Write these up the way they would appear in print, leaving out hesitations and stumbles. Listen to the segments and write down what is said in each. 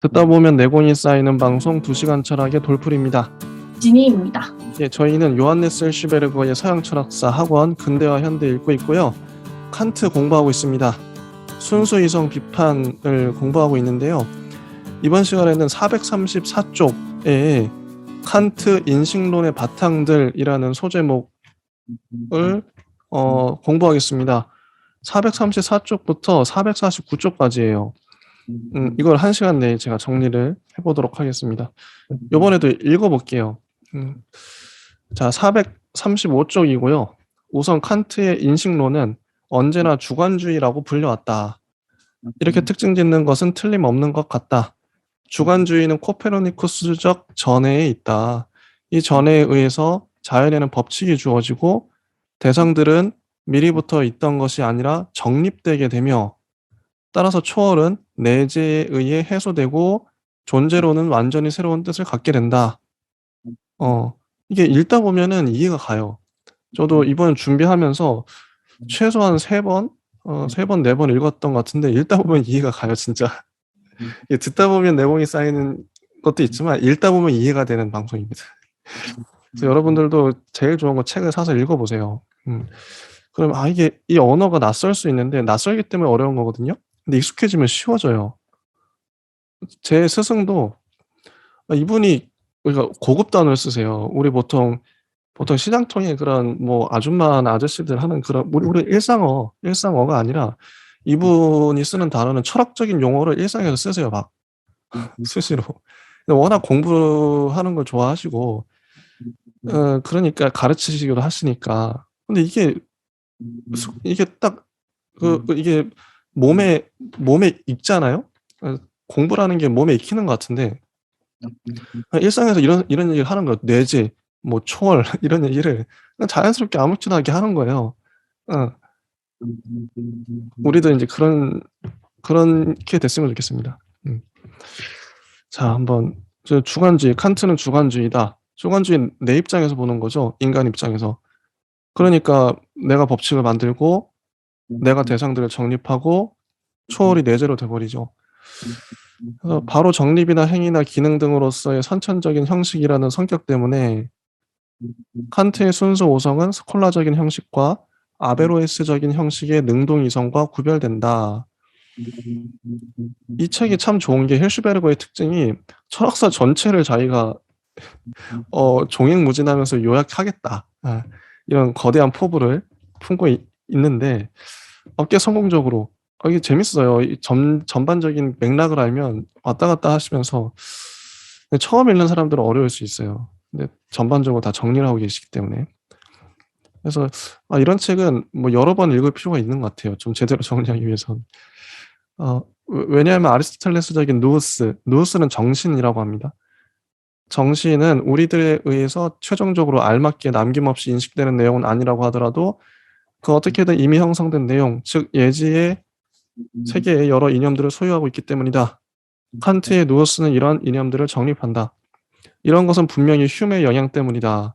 듣다 보면 내공이 쌓이는 방송 2시간 철학의 돌풀입니다. 지니입니다. 예, 저희는 요한네스 슈베르거의 서양 철학사 학원 근대와 현대 읽고 있고요. 칸트 공부하고 있습니다. 순수 이성 비판을 공부하고 있는데요. 이번 시간에는 434쪽에 칸트 인식론의 바탕들이라는 소제목을 공부하겠습니다. 434쪽부터 449쪽까지예요. 이걸 1시간 내에 제가 정리를 해보도록 하겠습니다. 이번에도 읽어볼게요. 자, 435쪽이고요. 우선 칸트의 인식론은 언제나 주관주의라고 불려왔다. 이렇게 특징 짓는 것은 틀림없는 것 같다. 주관주의는 코페르니쿠스적 전해에 있다. 이 전해에 의해서 자연에는 법칙이 주어지고 대상들은 미리부터 있던 것이 아니라 정립되게 되며 따라서 초월은 내재에 의해 해소되고 존재로는 완전히 새로운 뜻을 갖게 된다. 이게 읽다 보면은 이해가 가요. 저도 이번 준비하면서 최소한 3번, 3번, 4번 읽었던 것 같은데 읽다 보면 이해가 가요, 진짜. 듣다 보면 내공이 쌓이는 것도 있지만 읽다 보면 이해가 되는 방송입니다. 그래서 여러분들도 제일 좋은 거 책을 사서 읽어보세요. 그럼 이게 이 언어가 낯설 수 있는데 낯설기 때문에 어려운 거거든요. 근데 익숙해지면 쉬워져요. 제 스승도 이분이 그러니까 고급 단어를 쓰세요. 우리 보통 시장통에 그런 뭐 아줌마나 아저씨들 하는 그런 우리 일상어가 아니라 이분이 쓰는 단어는 철학적인 용어를 일상에서 쓰세요, 막 수시로. 워낙 공부하는 걸 좋아하시고 그러니까 가르치시기도 하시니까. 근데 이게 딱 이게 몸에 익잖아요. 공부라는 게 몸에 익히는 것 같은데 일상에서 이런 얘기를 하는 거예요. 뇌재, 뭐 초월 이런 얘기를 그냥 자연스럽게 아무렇지도 하는 거예요. 우리도 이제 그렇게 됐으면 좋겠습니다. 자, 한번 주관주의, 칸트는 주관주의다. 주관주의 내 입장에서 보는 거죠. 인간 입장에서. 그러니까 내가 법칙을 만들고 내가 대상들을 정립하고 초월이 내재로 돼버리죠. 그래서 바로 정립이나 행위나 기능 등으로서의 선천적인 형식이라는 성격 때문에 칸트의 순수 오성은 스콜라적인 형식과 아베로에스적인 형식의 능동이성과 구별된다. 이 책이 참 좋은 게 힐슈베르거의 특징이 철학사 전체를 자기가 종횡무진하면서 요약하겠다. 이런 거대한 포부를 품고 있는데 꽤 성공적으로 이게 재밌어요. 전반적인 맥락을 알면 왔다 갔다 하시면서 처음 읽는 사람들은 어려울 수 있어요. 근데 전반적으로 다 정리를 하고 계시기 때문에 그래서 이런 책은 뭐 여러 번 읽을 필요가 있는 것 같아요. 좀 제대로 정리하기 위해선. 왜냐하면 아리스토텔레스적인 누우스는 정신이라고 합니다. 정신은 우리들에 의해서 최종적으로 알맞게 남김없이 인식되는 내용은 아니라고 하더라도 그 어떻게든 이미 형성된 내용, 즉 예지의 세계의 여러 이념들을 소유하고 있기 때문이다. 칸트의 누우스는 이러한 이념들을 정립한다. 이런 것은 분명히 흉의 영향 때문이다.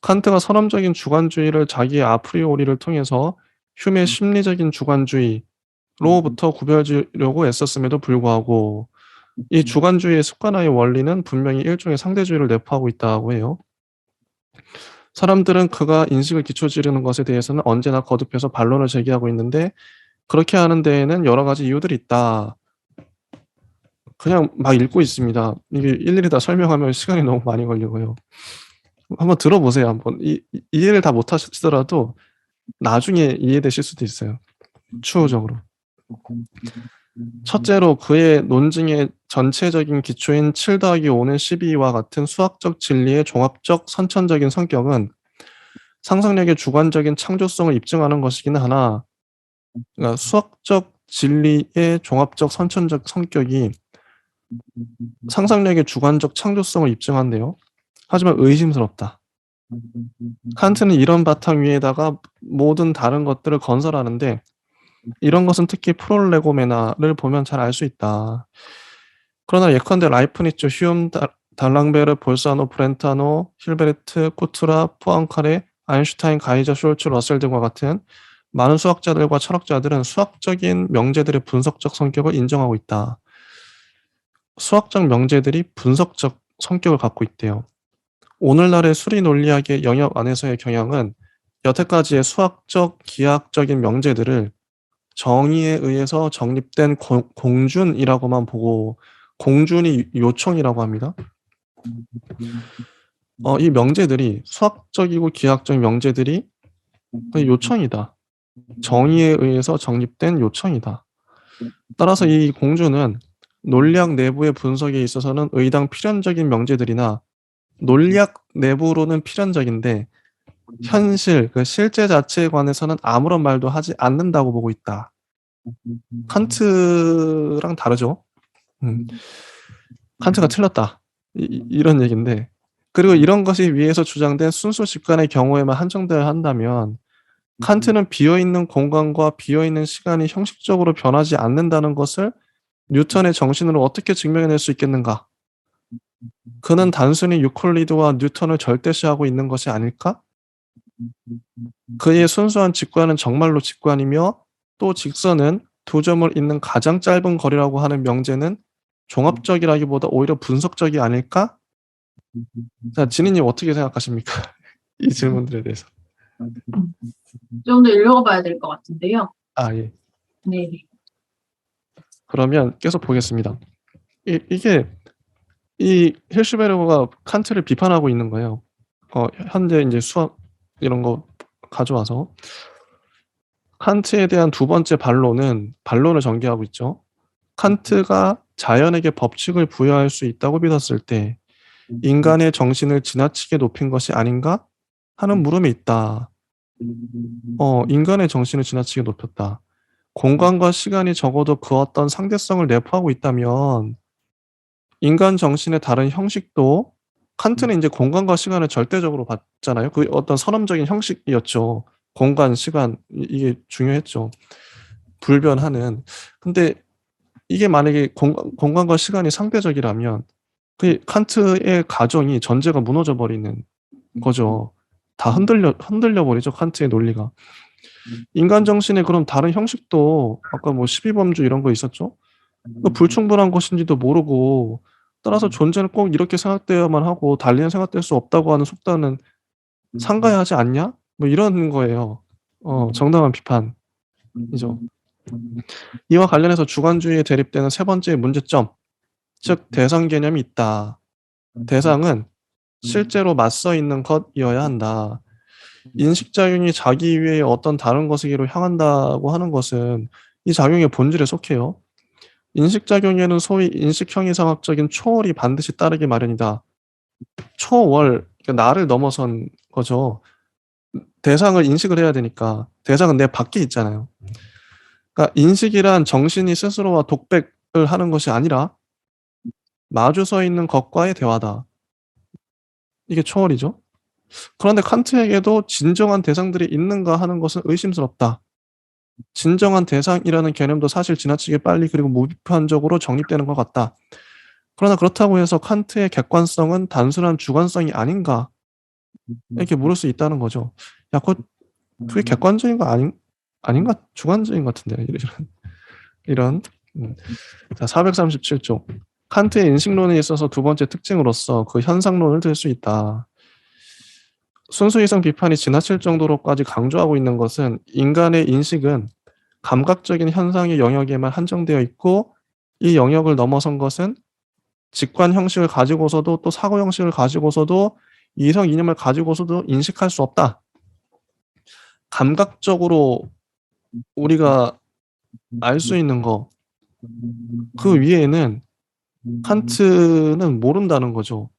칸트가 선험적인 주관주의를 자기의 아프리오리를 통해서 흉의 심리적인 주관주의로부터 구별지려고 애썼음에도 불구하고 이 주관주의의 습관화의 원리는 분명히 일종의 상대주의를 내포하고 있다고 해요. 사람들은 그가 인식을 기초지르는 것에 대해서는 언제나 거듭해서 반론을 제기하고 있는데 그렇게 하는 데에는 여러 가지 이유들이 있다. 그냥 막 읽고 있습니다. 이게 일일이 다 설명하면 시간이 너무 많이 걸리고요. 한번 들어보세요. 한번 이해를 다 못하시더라도 나중에 이해되실 수도 있어요. 추후적으로. 첫째로 그의 논증의 전체적인 기초인 7-5는 12와 같은 수학적 진리의 종합적 선천적인 성격은 상상력의 주관적인 창조성을 입증하는 것이긴 하나 그러니까 수학적 진리의 종합적 선천적 성격이 상상력의 주관적 창조성을 입증한대요. 하지만 의심스럽다. 칸트는 이런 바탕 위에다가 모든 다른 것들을 건설하는데 이런 것은 특히 프롤레고메나를 보면 잘 알 수 있다. 그러나 예컨대 라이프니츠, 휴움, 달랑베르, 볼사노, 브렌타노, 힐베르트, 코투라, 포앙카레, 아인슈타인, 가이저, 숄츠, 러셀 등과 같은 많은 수학자들과 철학자들은 수학적인 명제들의 분석적 성격을 인정하고 있다. 수학적 명제들이 분석적 성격을 갖고 있대요. 오늘날의 수리 논리학의 영역 안에서의 경향은 여태까지의 수학적, 기하학적인 명제들을 정의에 의해서 정립된 공준이라고만 보고, 공준이 요청이라고 합니다. 이 명제들이, 수학적이고 기하학적 명제들이 요청이다. 정의에 의해서 정립된 요청이다. 따라서 이 공준은 논리학 내부의 분석에 있어서는 의당 필연적인 명제들이나 논리학 내부로는 필연적인데 현실, 그 실제 자체에 관해서는 아무런 말도 하지 않는다고 보고 있다. 칸트랑 다르죠. 칸트가 틀렸다. 이런 얘기인데, 그리고 이런 것이 위에서 주장된 순수 직관의 경우에만 한정되어야 한다면 칸트는 비어있는 공간과 비어있는 시간이 형식적으로 변하지 않는다는 것을 뉴턴의 정신으로 어떻게 증명해낼 수 있겠는가? 그는 단순히 유클리드와 뉴턴을 절대시하고 있는 것이 아닐까? 그의 순수한 직관은 정말로 직관이며 또 직선은 두 점을 잇는 가장 짧은 거리라고 하는 명제는 종합적이라기보다 오히려 분석적이 아닐까? 자, 진희님 어떻게 생각하십니까? 이 질문들에 대해서. 좀 더 읽어봐야 될 것 같은데요. 아, 예. 네. 그러면 계속 보겠습니다. 이게 이 힐슈베르그가 칸트를 비판하고 있는 거예요. 현재 이제 수학 이런 거 가져와서 칸트에 대한 두 번째 반론을 전개하고 있죠. 칸트가 자연에게 법칙을 부여할 수 있다고 믿었을 때 인간의 정신을 지나치게 높인 것이 아닌가 하는 물음이 있다. 인간의 정신을 지나치게 높였다. 공간과 시간이 적어도 그 어떤 상대성을 내포하고 있다면 인간 정신의 다른 형식도, 칸트는 이제 공간과 시간을 절대적으로 봤잖아요. 그 어떤 선험적인 형식이었죠. 공간, 시간 이게 중요했죠. 불변하는. 근데 이게 만약에 공간과 시간이 상대적이라면 그 칸트의 가정이 전제가 무너져 버리는 거죠. 다 흔들려 버리죠. 칸트의 논리가. 인간 정신의 그런 다른 형식도 아까 뭐 12범주 이런 거 있었죠. 불충분한 것인지도 모르고 따라서 존재는 꼭 이렇게 생각되어야만 하고 달리는 생각될 수 없다고 하는 속단은 상가야 하지 않냐? 뭐 이런 거예요. 정당한 비판이죠. 이와 관련해서 주관주의에 대립되는 세 번째 문제점, 즉 대상 개념이 있다. 대상은 실제로 맞서 있는 것이어야 한다. 인식작용이 자기 이외의 어떤 다른 것에게로 향한다고 하는 것은 이 작용의 본질에 속해요. 인식작용에는 소위 인식형이상학적인 초월이 반드시 따르기 마련이다. 초월, 그러니까 나를 넘어선 거죠. 대상을 인식을 해야 되니까 대상은 내 밖에 있잖아요. 그러니까 인식이란 정신이 스스로와 독백을 하는 것이 아니라 마주 서 있는 것과의 대화다. 이게 초월이죠. 그런데 칸트에게도 진정한 대상들이 있는가 하는 것은 의심스럽다. 진정한 대상이라는 개념도 사실 지나치게 빨리 그리고 무비판적으로 정립되는 것 같다. 그러나 그렇다고 해서 칸트의 객관성은 단순한 주관성이 아닌가? 이렇게 물을 수 있다는 거죠. 야, 그게 객관적인 거 아닌가? 주관적인 것 같은데. 이런. 자, 437쪽. 칸트의 인식론에 있어서 두 번째 특징으로서 그 현상론을 들 수 있다. 순수이성 비판이 지나칠 정도로까지 강조하고 있는 것은 인간의 인식은 감각적인 현상의 영역에만 한정되어 있고 이 영역을 넘어선 것은 직관 형식을 가지고서도 또 사고 형식을 가지고서도 이성 이념을 가지고서도 인식할 수 없다. 감각적으로 우리가 알 수 있는 거, 그 위에는 칸트는 모른다는 거죠.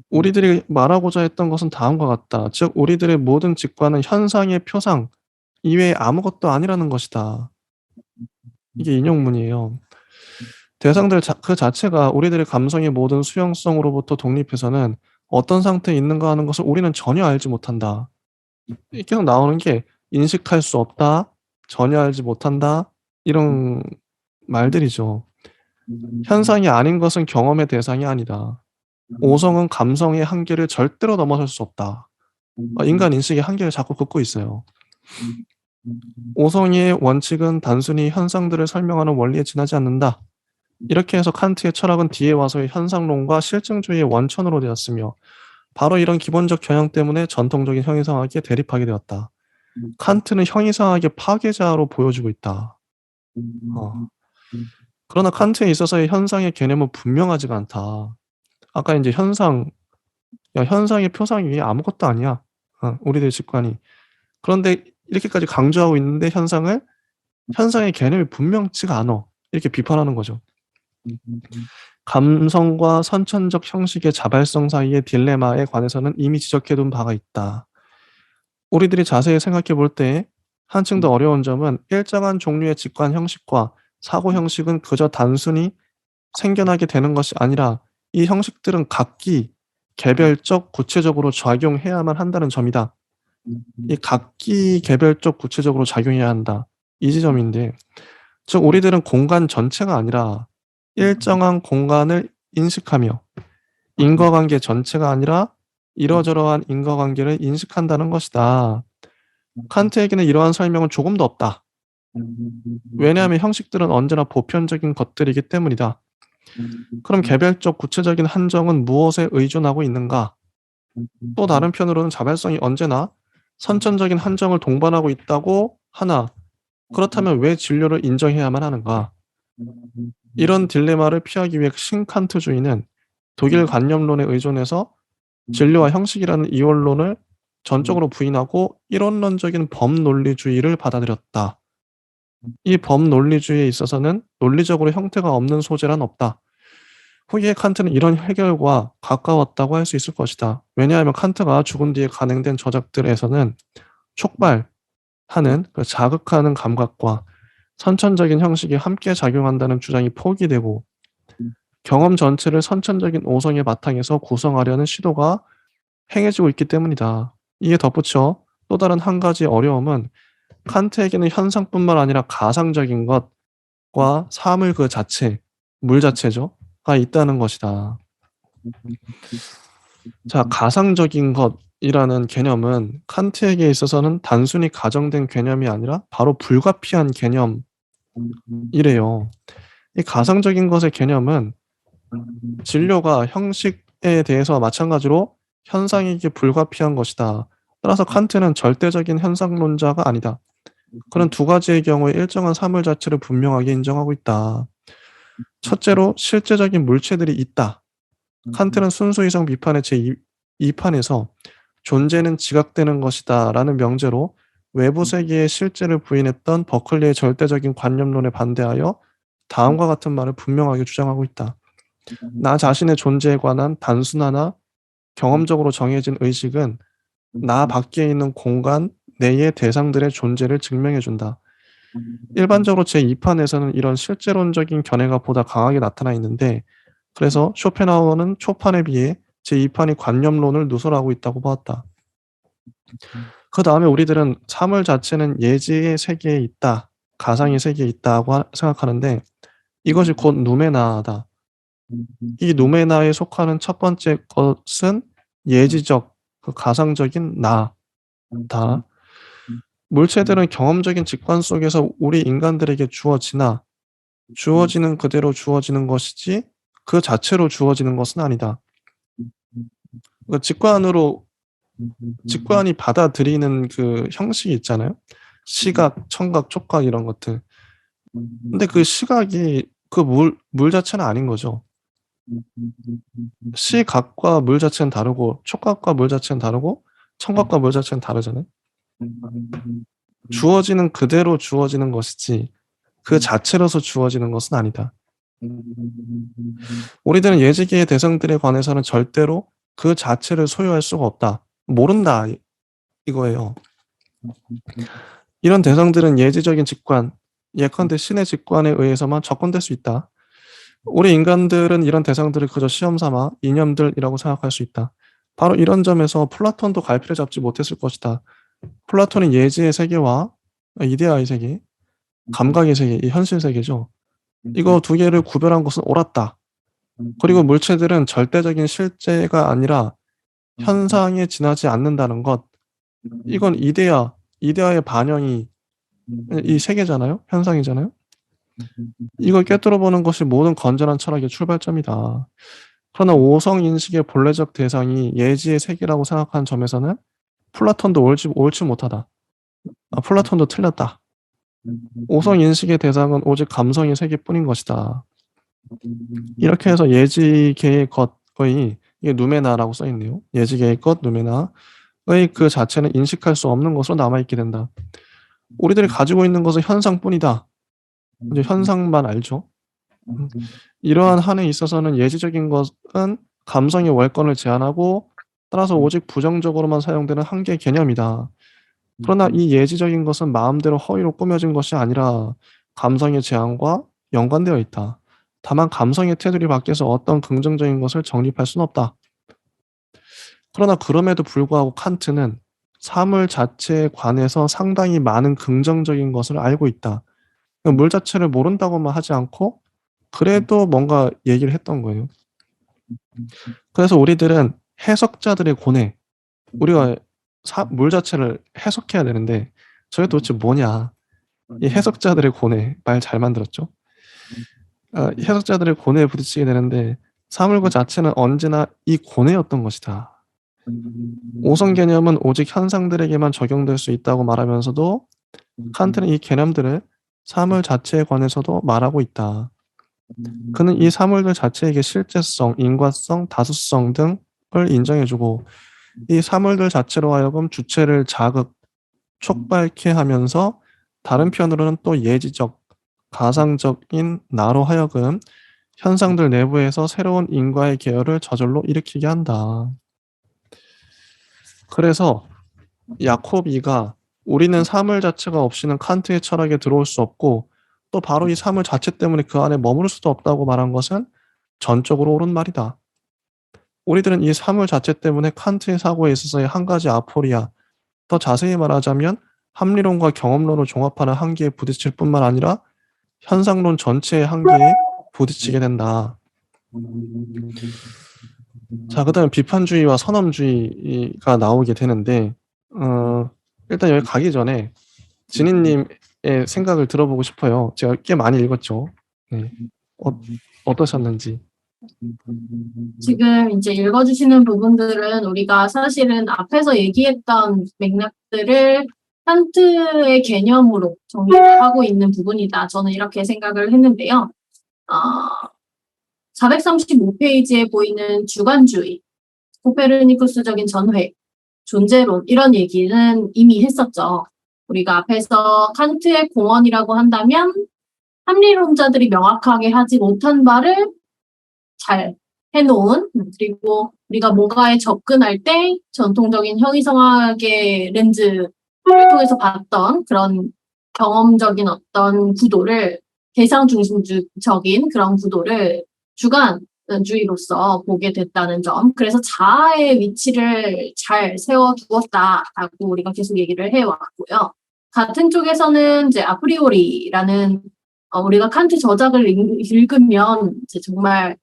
우리들이 말하고자 했던 것은 다음과 같다. 즉 우리들의 모든 직관은 현상의 표상 이외에 아무것도 아니라는 것이다. 이게 인용문이에요. 대상들 그 자체가 우리들의 감성의 모든 수용성으로부터 독립해서는 어떤 상태에 있는가 하는 것을 우리는 전혀 알지 못한다. 계속 나오는 게 인식할 수 없다, 전혀 알지 못한다, 이런 말들이죠. 현상이 아닌 것은 경험의 대상이 아니다. 오성은 감성의 한계를 절대로 넘어설 수 없다. 인간 인식의 한계를 자꾸 긋고 있어요. 오성이의 원칙은 단순히 현상들을 설명하는 원리에 지나지 않는다. 이렇게 해서 칸트의 철학은 뒤에 와서의 현상론과 실증주의의 원천으로 되었으며 바로 이런 기본적 경향 때문에 전통적인 형이상학에 대립하게 되었다. 칸트는 형이상학의 파괴자로 보여주고 있다. 그러나 칸트에 있어서의 현상의 개념은 분명하지가 않다. 아까 이제 현상, 야, 현상의 표상이 아무것도 아니야. 우리들 직관이. 그런데 이렇게까지 강조하고 있는데 현상의 개념이 분명치가 않아. 이렇게 비판하는 거죠. 감성과 선천적 형식의 자발성 사이의 딜레마에 관해서는 이미 지적해둔 바가 있다. 우리들이 자세히 생각해 볼 때 한층 더 어려운 점은 일정한 종류의 직관 형식과 사고 형식은 그저 단순히 생겨나게 되는 것이 아니라 이 형식들은 각기 개별적 구체적으로 작용해야만 한다는 점이다. 이 각기 개별적 구체적으로 작용해야 한다. 이 지점인데, 즉 우리들은 공간 전체가 아니라 일정한 공간을 인식하며 인과관계 전체가 아니라 이러저러한 인과관계를 인식한다는 것이다. 칸트에게는 이러한 설명은 조금도 없다. 왜냐하면 형식들은 언제나 보편적인 것들이기 때문이다. 그럼 개별적 구체적인 한정은 무엇에 의존하고 있는가? 또 다른 편으로는 자발성이 언제나 선천적인 한정을 동반하고 있다고 하나, 그렇다면 왜 진료를 인정해야만 하는가? 이런 딜레마를 피하기 위해 신칸트주의는 독일 관념론에 의존해서 진료와 형식이라는 이원론을 전적으로 부인하고 이론론적인 범논리주의를 받아들였다. 이 범논리주의에 있어서는 논리적으로 형태가 없는 소재란 없다. 후기에 칸트는 이런 해결과 가까웠다고 할 수 있을 것이다. 왜냐하면 칸트가 죽은 뒤에 간행된 저작들에서는 촉발하는 자극하는 감각과 선천적인 형식이 함께 작용한다는 주장이 포기되고 경험 전체를 선천적인 오성의 바탕에서 구성하려는 시도가 행해지고 있기 때문이다. 이에 덧붙여 또 다른 한 가지 어려움은 칸트에게는 현상뿐만 아니라 가상적인 것과 사물 그 자체, 물 자체가 있다는 것이다. 자, 가상적인 것이라는 개념은 칸트에게 있어서는 단순히 가정된 개념이 아니라 바로 불가피한 개념이래요. 이 가상적인 것의 개념은 진료가 형식에 대해서 마찬가지로 현상이기 불가피한 것이다. 따라서 칸트는 절대적인 현상론자가 아니다. 그런 두 가지의 경우에 일정한 사물 자체를 분명하게 인정하고 있다. 첫째로 실제적인 물체들이 있다. 칸트는 순수 이성 비판의 제2판에서 존재는 지각되는 것이다 라는 명제로 외부 세계의 실제를 부인했던 버클리의 절대적인 관념론에 반대하여 다음과 같은 말을 분명하게 주장하고 있다. 나 자신의 존재에 관한 단순하나 경험적으로 정해진 의식은 나 밖에 있는 공간 내의 대상들의 존재를 증명해준다. 일반적으로 제2판에서는 이런 실제론적인 견해가 보다 강하게 나타나 있는데 그래서 쇼펜하우어는 초판에 비해 제2판이 관념론을 누설하고 있다고 보았다. 그 다음에 우리들은 사물 자체는 예지의 세계에 있다, 가상의 세계에 있다고 생각하는데 이것이 곧 누메나다. 이 누메나에 속하는 첫 번째 것은 예지적, 그 가상적인 나다. 물체들은 경험적인 직관 속에서 우리 인간들에게 주어지는 그대로 주어지는 것이지 그 자체로 주어지는 것은 아니다. 그러니까 직관이 받아들이는 그 형식이 있잖아요. 시각, 청각, 촉각 이런 것들. 근데 그 시각이 그 물 자체는 아닌 거죠. 시각과 물 자체는 다르고 촉각과 물 자체는 다르고 청각과 물 자체는 다르잖아요. 주어지는 그대로 주어지는 것이지 그 자체로서 주어지는 것은 아니다. 우리들은 예지계의 대상들에 관해서는 절대로 그 자체를 소유할 수가 없다. 모른다 이거예요. 이런 대상들은 예지적인 직관, 예컨대 신의 직관에 의해서만 접근될 수 있다. 우리 인간들은 이런 대상들을 그저 시험 삼아 이념들이라고 생각할 수 있다. 바로 이런 점에서 플라톤도 갈피를 잡지 못했을 것이다. 플라톤은 예지의 세계와 이데아의 세계, 감각의 세계, 이 현실 세계죠. 이거 두 개를 구별한 것은 옳았다. 그리고 물체들은 절대적인 실제가 아니라 현상에 지나지 않는다는 것. 이건 이데아의 반영이 이 세계잖아요. 현상이잖아요. 이걸 꿰뚫어 보는 것이 모든 건전한 철학의 출발점이다. 그러나 오성 인식의 본래적 대상이 예지의 세계라고 생각한 점에서는 플라톤도 옳지 못하다. 플라톤도 틀렸다. 오성 인식의 대상은 오직 감성의 세계뿐인 것이다. 이렇게 해서 예지계의 것의 이게 누메나라고 써 있네요. 예지계의 것 누메나의 그 자체는 인식할 수 없는 것으로 남아있게 된다. 우리들이 가지고 있는 것은 현상뿐이다. 이제 현상만 알죠. 이러한 한에 있어서는 예지적인 것은 감성의 월권을 제한하고 따라서 오직 부정적으로만 사용되는 한계의 개념이다. 그러나 이 예지적인 것은 마음대로 허위로 꾸며진 것이 아니라 감성의 제한과 연관되어 있다. 다만 감성의 테두리 밖에서 어떤 긍정적인 것을 정립할 수는 없다. 그러나 그럼에도 불구하고 칸트는 사물 자체에 관해서 상당히 많은 긍정적인 것을 알고 있다. 물 자체를 모른다고만 하지 않고 그래도 뭔가 얘기를 했던 거예요. 그래서 우리들은 해석자들의 고뇌, 우리가 물 자체를 해석해야 되는데 저게 도대체 뭐냐. 이 해석자들의 고뇌, 말 잘 만들었죠. 해석자들의 고뇌에 부딪히게 되는데 사물 그 자체는 언제나 이 고뇌였던 것이다. 오성 개념은 오직 현상들에게만 적용될 수 있다고 말하면서도 칸트는 이 개념들을 사물 자체에 관해서도 말하고 있다. 그는 이 사물들 자체에게 실제성, 인과성, 다수성 등을 인정해주고 이 사물들 자체로 하여금 주체를 자극, 촉발케 하면서 다른 편으로는 또 예지적, 가상적인 나로 하여금 현상들 내부에서 새로운 인과의 계열을 저절로 일으키게 한다. 그래서 야코비가 우리는 사물 자체가 없이는 칸트의 철학에 들어올 수 없고 또 바로 이 사물 자체 때문에 그 안에 머무를 수도 없다고 말한 것은 전적으로 옳은 말이다. 우리들은 이 사물 자체 때문에 칸트의 사고에 있어서의 한 가지 아포리아, 더 자세히 말하자면 합리론과 경험론을 종합하는 한계에 부딪힐 뿐만 아니라 현상론 전체의 한계에 부딪히게 된다. 자, 그다음 비판주의와 선험주의가 나오게 되는데 일단 여기 가기 전에 진희님의 생각을 들어보고 싶어요. 제가 꽤 많이 읽었죠. 네. 어떠셨는지. 지금 이제 읽어주시는 부분들은 우리가 사실은 앞에서 얘기했던 맥락들을 칸트의 개념으로 정리를 하고 있는 부분이다. 저는 이렇게 생각을 했는데요. 435페이지에 보이는 주관주의, 코페르니쿠스적인 전회, 존재론 이런 얘기는 이미 했었죠. 우리가 앞에서 칸트의 공언이라고 한다면 합리론자들이 명확하게 하지 못한 바를 잘 해놓은, 그리고 우리가 뭔가에 접근할 때 전통적인 형이성학의 렌즈를 통해서 봤던 그런 경험적인 어떤 구도를 대상 중심적인 그런 구도를 주관주의로서 보게 됐다는 점. 그래서 자아의 위치를 잘 세워두었다라고 우리가 계속 얘기를 해왔고요. 같은 쪽에서는 이제 아프리오리라는 우리가 칸트 저작을 읽으면 이제 정말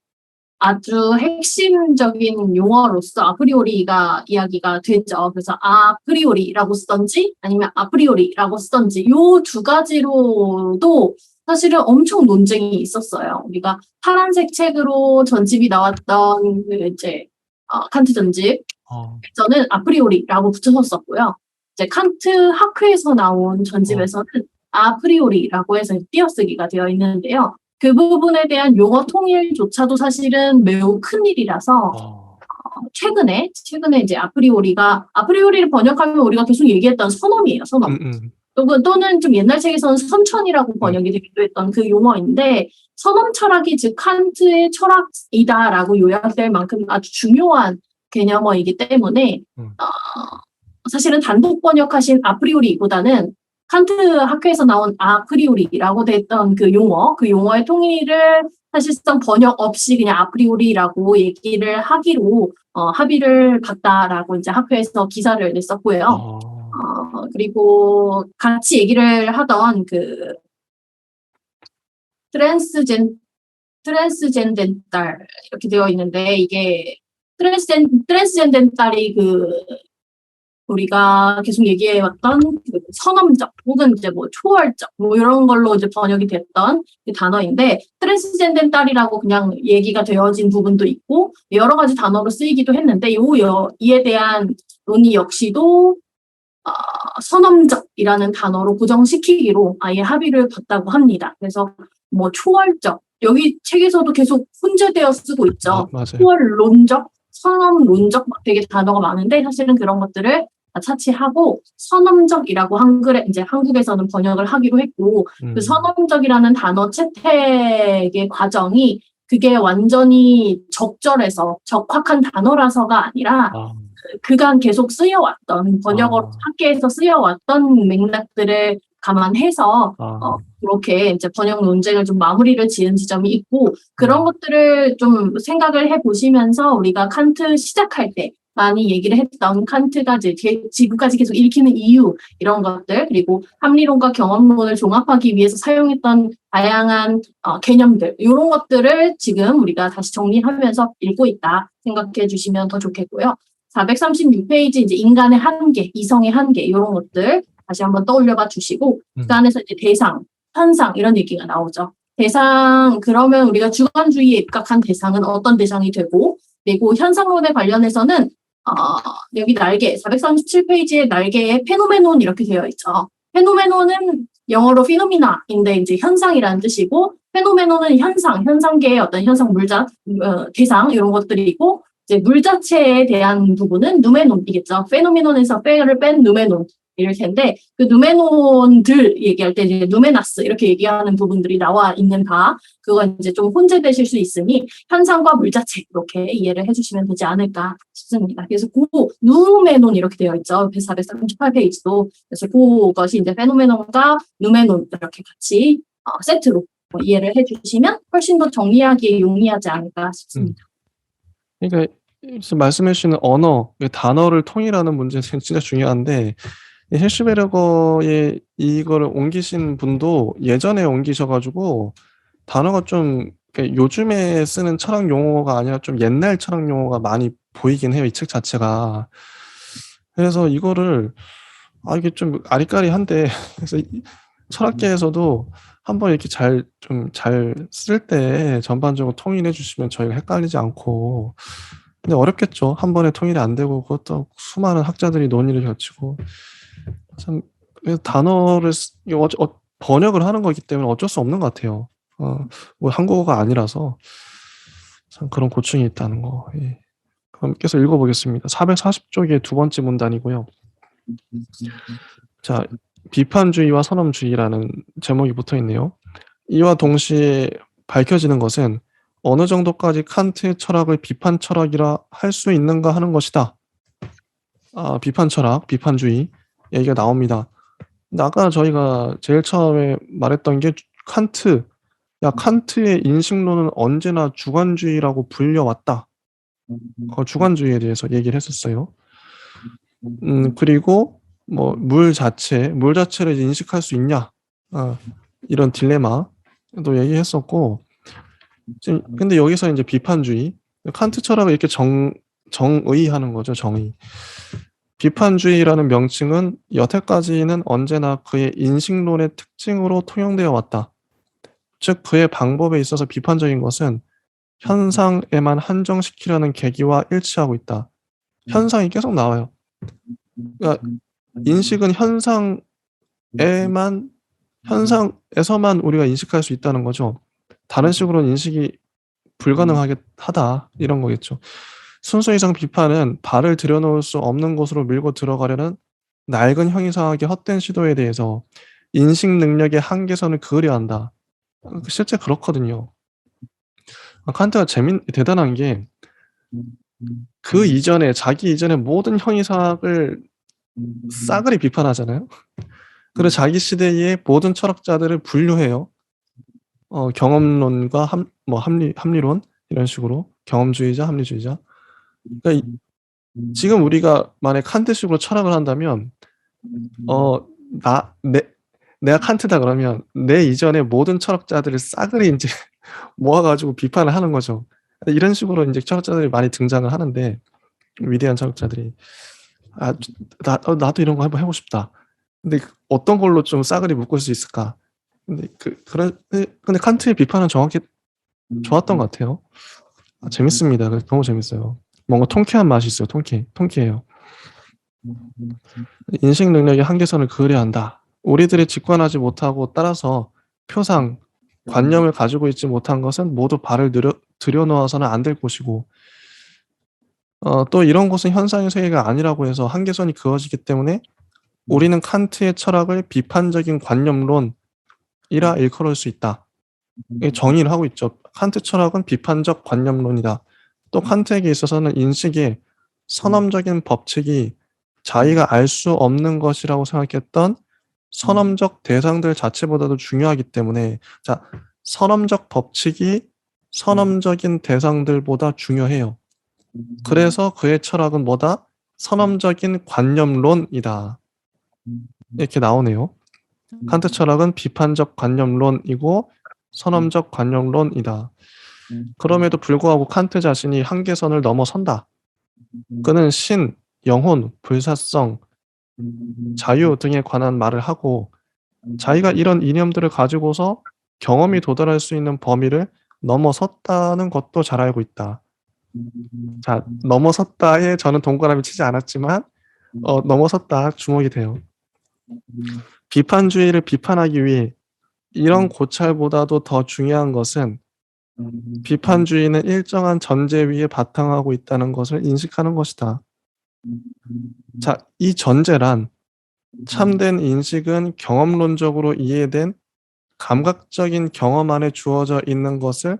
아주 핵심적인 용어로서 아프리오리가 이야기가 되죠. 그래서 아프리오리라고 쓰던지 아니면 아프리오리라고 쓰던지 요 두 가지로도 사실은 엄청 논쟁이 있었어요. 우리가 파란색 책으로 전집이 나왔던 그 이제 칸트 전집 저는 아프리오리라고 붙여서 이제 칸트 학회에서 나온 전집에서는 아프리오리라고 해서 띄어쓰기가 되어 있는데요. 그 부분에 대한 용어 통일조차도 사실은 매우 큰 일이라서 최근에 이제 아프리오리를 번역하면 우리가 계속 얘기했던 선엄이에요, 선엄. 또는 좀 옛날 책에서는 선천이라고 번역이 되기도 했던 그 용어인데 선엄 철학이 즉 칸트의 철학이다라고 요약될 만큼 아주 중요한 개념어이기 때문에 사실은 단독 번역하신 아프리오리보다는 칸트 학회에서 나온 아프리오리라고 됐던 그 용어의 통일을 사실상 번역 없이 그냥 아프리오리라고 얘기를 하기로 합의를 봤다라고 이제 학회에서 기사를 냈었고요. 그리고 같이 얘기를 하던 그 트랜스젠덴탈 이렇게 되어 있는데 이게 트랜스젠덴탈이 그 우리가 계속 얘기해왔던 그 선험적 혹은 이제 뭐 초월적 뭐 이런 걸로 이제 번역이 됐던 그 단어인데 트랜스젠덴탈이라고 그냥 얘기가 되어진 부분도 있고 여러 가지 단어로 쓰이기도 했는데 이에 대한 논의 역시도 선험적이라는 단어로 고정시키기로 아예 합의를 봤다고 합니다. 그래서 뭐 초월적 여기 책에서도 계속 혼재되어 쓰고 있죠. 맞아요. 초월론적, 선험론적 막 되게 단어가 많은데 사실은 그런 것들을 다 차치하고 선험적이라고 이제 한국에서는 번역을 하기로 했고 그 선험적이라는 단어 채택의 과정이 그게 완전히 적절해서 적확한 단어라서가 아니라 그간 계속 쓰여왔던 번역어 학계에서 쓰여왔던 맥락들을 감안해서 그렇게 이제 번역 논쟁을 좀 마무리를 지은 지점이 있고 그런 것들을 좀 생각을 해보시면서 우리가 칸트 시작할 때 많이 얘기를 했던 칸트가 이제 지금까지 계속 읽히는 이유 이런 것들 그리고 합리론과 경험론을 종합하기 위해서 사용했던 다양한 개념들 이런 것들을 지금 우리가 다시 정리하면서 읽고 있다 생각해 주시면 더 좋겠고요. 436페이지 이제 인간의 한계, 이성의 한계 이런 것들 다시 한번 떠올려봐 주시고 그 안에서 이제 대상, 현상 이런 얘기가 나오죠. 대상 그러면 우리가 주관주의에 입각한 대상은 어떤 대상이 되고 그리고 현상론에 관련해서는 여기 날개 437페이지의 날개에 페노메논 이렇게 되어 있죠. 페노메논은 영어로 피노미나인데 이제 현상이라는 뜻이고 페노메논은 현상계의 어떤 현상 물자 대상 이런 것들이 있고 이제 물 자체에 대한 부분은 누메논이겠죠. 페노미논에서 페를 뺀 누메논 이럴 텐데 그 누메논들 얘기할 때 이제 누메나스 이렇게 얘기하는 부분들이 나와 있는 그건 이제 좀 혼재되실 수 있으니 현상과 물 자체 이렇게 이해를 해주시면 되지 않을까 싶습니다. 그래서 누메논 이렇게 되어 있죠. 438페이지도 그래서 그것이 이제 페노메논과 누메논 이렇게 같이 세트로 이해를 해주시면 훨씬 더 정리하기에 용이하지 않을까 싶습니다. 그러니까 말씀해 주시는 언어, 단어를 통일하는 문제는 진짜 중요한데 헬슈베르거에 이거를 옮기신 분도 예전에 옮기셔가지고 단어가 좀 요즘에 쓰는 철학 용어가 아니라 좀 옛날 철학 용어가 많이 보이긴 해요. 이 책 자체가. 그래서 이거를 이게 좀 아리까리한데 그래서 철학계에서도 한번 이렇게 잘 쓸 때 전반적으로 통일해 주시면 저희가 헷갈리지 않고 근데 어렵겠죠. 한 번에 통일이 안 되고 그것도 수많은 학자들이 논의를 거치고 참 단어를 번역을 하는 거기 때문에 어쩔 수 없는 것 같아요. 뭐 한국어가 아니라서 참 그런 고충이 있다는 거. 예. 그럼 계속 읽어보겠습니다. 440쪽의 두 번째 문단이고요. 자, 비판주의와 선험주의라는 제목이 붙어 있네요. 이와 동시에 밝혀지는 것은 어느 정도까지 칸트의 철학을 비판 철학이라 할 수 있는가 하는 것이다. 비판 철학, 비판주의 얘기가 나옵니다. 근데 아까 저희가 제일 처음에 말했던 게 칸트의 인식론은 언제나 주관주의라고 불려왔다. 주관주의에 대해서 얘기를 했었어요. 그리고 뭐 물 자체를 인식할 수 있냐 이런 딜레마도 얘기했었고 근데 여기서 이제 비판주의 칸트 철학을 이렇게 정의하는 거죠. 정의. 비판주의라는 명칭은 여태까지는 언제나 그의 인식론의 특징으로 통용되어 왔다. 즉 그의 방법에 있어서 비판적인 것은 현상에만 한정시키려는 계기와 일치하고 있다. 현상이 계속 나와요. 그러니까 인식은 현상에서만 우리가 인식할 수 있다는 거죠. 다른 식으로는 인식이 불가능하다 이런 거겠죠. 순수 이상 비판은 발을 들여놓을 수 없는 곳으로 밀고 들어가려는 낡은 형이상하게 헛된 시도에 대해서 인식 능력의 한계선을 그으려 한다. 실제 그렇거든요. 칸트가 대단한 게 자기 이전에 모든 형이상을 싸그리 비판하잖아요. 그리고 자기 시대의 모든 철학자들을 분류해요. 경험론과 합리론 이런 식으로 경험주의자, 합리주의자. 그러니까 지금 우리가 만약 칸트식으로 철학을 한다면 내가 칸트다 그러면 내 이전에 모든 철학자들을 싸그리 이제 모아가지고 비판을 하는 거죠. 이런 식으로 이제 철학자들이 많이 등장을 하는데 위대한 철학자들이 나도 이런 거 한번 해보고 싶다. 근데 어떤 걸로 좀 싸그리 묶을 수 있을까? 근데 근데 칸트의 비판은 정확히 좋았던 것 같아요. 재밌습니다. 너무 재밌어요. 뭔가 통쾌한 맛이 있어요. 통쾌해요. 인식 능력의 한계선을 그으려 한다. 우리들이 직관하지 못하고 따라서 표상, 관념을 가지고 있지 못한 것은 모두 발을 들여놓아서는 안 될 것이고, 또 이런 것은 현상의 세계가 아니라고 해서 한계선이 그어지기 때문에 우리는 칸트의 철학을 비판적인 관념론이라 일컬을 수 있다. 정의를 하고 있죠. 칸트 철학은 비판적 관념론이다. 또 칸트에게 있어서는 인식의 선험적인 법칙이 자기가 알 수 없는 것이라고 생각했던 선험적 대상들 자체보다도 중요하기 때문에, 자, 선험적 법칙이 선험적인 대상들보다 중요해요. 그래서 그의 철학은 뭐다? 선험적인 관념론이다. 이렇게 나오네요. 칸트 철학은 비판적 관념론이고 선험적 관념론이다. 그럼에도 불구하고 칸트 자신이 한계선을 넘어선다. 그는 신, 영혼, 불사성, 자유 등에 관한 말을 하고 자기가 이런 이념들을 가지고서 경험이 도달할 수 있는 범위를 넘어섰다는 것도 잘 알고 있다. 자, 넘어섰다에 저는 동그라미 치지 않았지만 넘어섰다 주목이 돼요. 비판주의를 비판하기 위해 이런 고찰보다도 더 중요한 것은 비판주의는 일정한 전제 위에 바탕하고 있다는 것을 인식하는 것이다. 자, 이 전제란 참된 인식은 경험론적으로 이해된 감각적인 경험 안에 주어져 있는 것을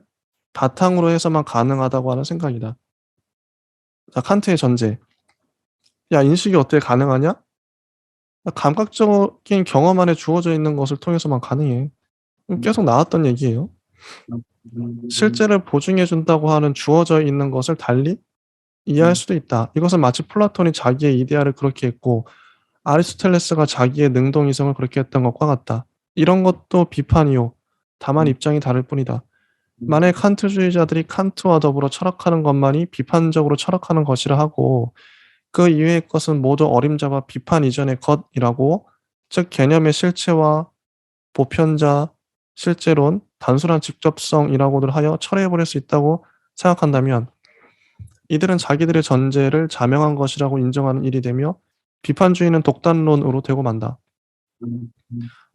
바탕으로 해서만 가능하다고 하는 생각이다. 자, 칸트의 전제. 야, 인식이 어떻게 가능하냐? 감각적인 경험 안에 주어져 있는 것을 통해서만 가능해. 계속 나왔던 얘기예요. 실제를 보증해 준다고 하는 주어져 있는 것을 달리 이해할 수도 있다. 이것은 마치 플라톤이 자기의 이데아를 그렇게 했고 아리스토텔레스가 자기의 능동이성을 그렇게 했던 것과 같다. 이런 것도 비판이요. 다만 입장이 다를 뿐이다. 만약 칸트주의자들이 칸트와 더불어 철학하는 것만이 비판적으로 철학하는 것이라 하고 그 이외의 것은 모두 어림잡아 비판 이전의 것이라고, 즉 개념의 실체와 보편자, 실제론, 단순한 직접성이라고들 하여 철회해버릴 수 있다고 생각한다면 이들은 자기들의 전제를 자명한 것이라고 인정하는 일이 되며 비판주의는 독단론으로 되고 만다.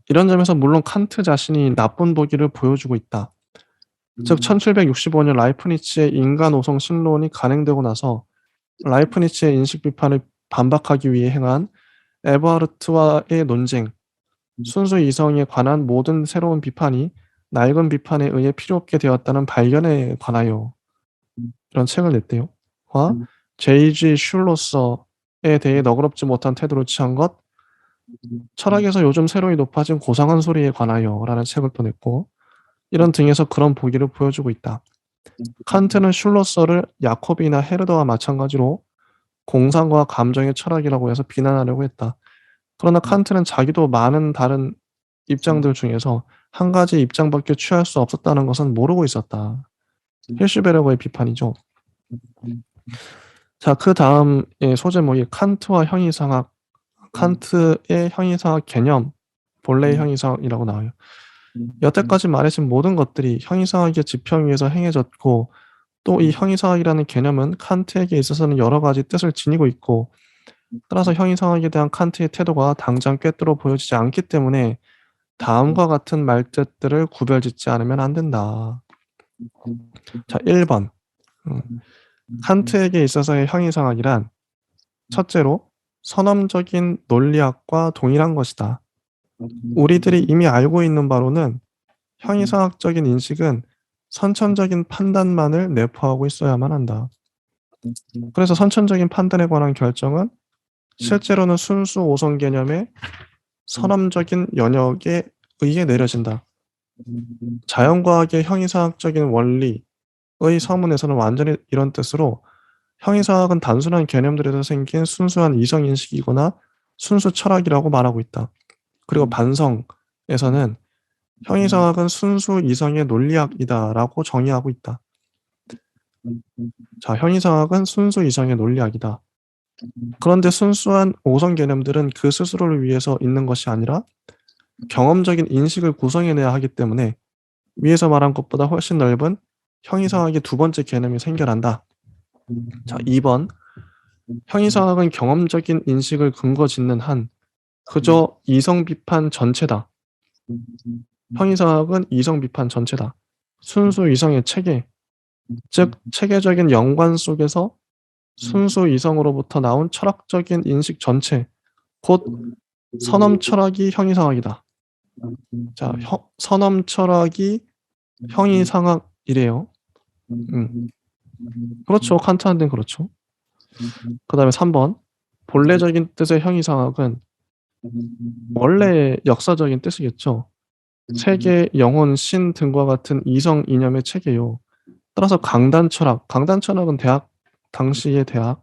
이런 점에서 물론 칸트 자신이 나쁜 보기를 보여주고 있다. 즉 1765년 라이프니츠의 인간오성 신론이 간행되고 나서 라이프니츠의 인식 비판을 반박하기 위해 행한 에버하르트와의 논쟁, 순수 이성에 관한 모든 새로운 비판이 낡은 비판에 의해 필요 없게 되었다는 발견에 관하여 이런 책을 냈대요. 와 J.G. 슐로서에 대해 너그럽지 못한 태도를 취한 것, 철학에서 요즘 새로이 높아진 고상한 소리에 관하여 라는 책을 또 냈고, 이런 등에서 그런 보기를 보여주고 있다. 칸트는 슐로서를 야콥이나 헤르더와 마찬가지로 공상과 감정의 철학이라고 해서 비난하려고 했다. 그러나 칸트는 자기도 많은 다른 입장들 중에서 한 가지 입장밖에 취할 수 없었다는 것은 모르고 있었다. 힐슈베르거의 비판이죠. 자, 그 다음 소제목이 칸트와 형이상학, 칸트의 형이상학 개념, 본래의 형이상학이라고 나와요. 여태까지 말해진 모든 것들이 형이상학의 지평 위에서 행해졌고 또 이 형이상학이라는 개념은 칸트에게 있어서는 여러 가지 뜻을 지니고 있고 따라서 형이상학에 대한 칸트의 태도가 당장 꿰뚫어 보여지지 않기 때문에 다음과 같은 말뜻들을 구별짓지 않으면 안 된다. 자, 1번. 칸트에게 있어서의 형이상학이란 첫째로 선험적인 논리학과 동일한 것이다. 우리들이 이미 알고 있는 바로는 형이상학적인 인식은 선천적인 판단만을 내포하고 있어야만 한다. 그래서 선천적인 판단에 관한 결정은 실제로는 순수 오성 개념의 선험적인 영역에 의해 내려진다. 자연과학의 형이상학적인 원리의 서문에서는 완전히 이런 뜻으로 형이상학은 단순한 개념들에서 생긴 순수한 이성인식이거나 순수 철학이라고 말하고 있다. 그리고 반성에서는 형이상학은 순수 이성의 논리학이다라고 정의하고 있다. 자, 형이상학은 순수 이성의 논리학이다. 그런데 순수한 오성 개념들은 그 스스로를 위해서 있는 것이 아니라 경험적인 인식을 구성해내야 하기 때문에 위에서 말한 것보다 훨씬 넓은 형이상학의 두 번째 개념이 생겨난다. 자, 2번. 형이상학은 경험적인 인식을 근거 짓는 한 그저 이성 비판 전체다. 형이상학은 이성 비판 전체다. 순수 이성의 체계, 즉 체계적인 연관 속에서 순수 이성으로부터 나온 철학적인 인식 전체, 곧 선엄 철학이 형이상학이다. 자, 선엄 철학이 형이상학이래요. 그렇죠. 칸트한테는 그렇죠. 그 다음에 3번. 본래적인 뜻의 형이상학은 원래 역사적인 뜻이겠죠. 세계, 영혼, 신 등과 같은 이성 이념의 체계요. 따라서 강단 철학은 당시의 대학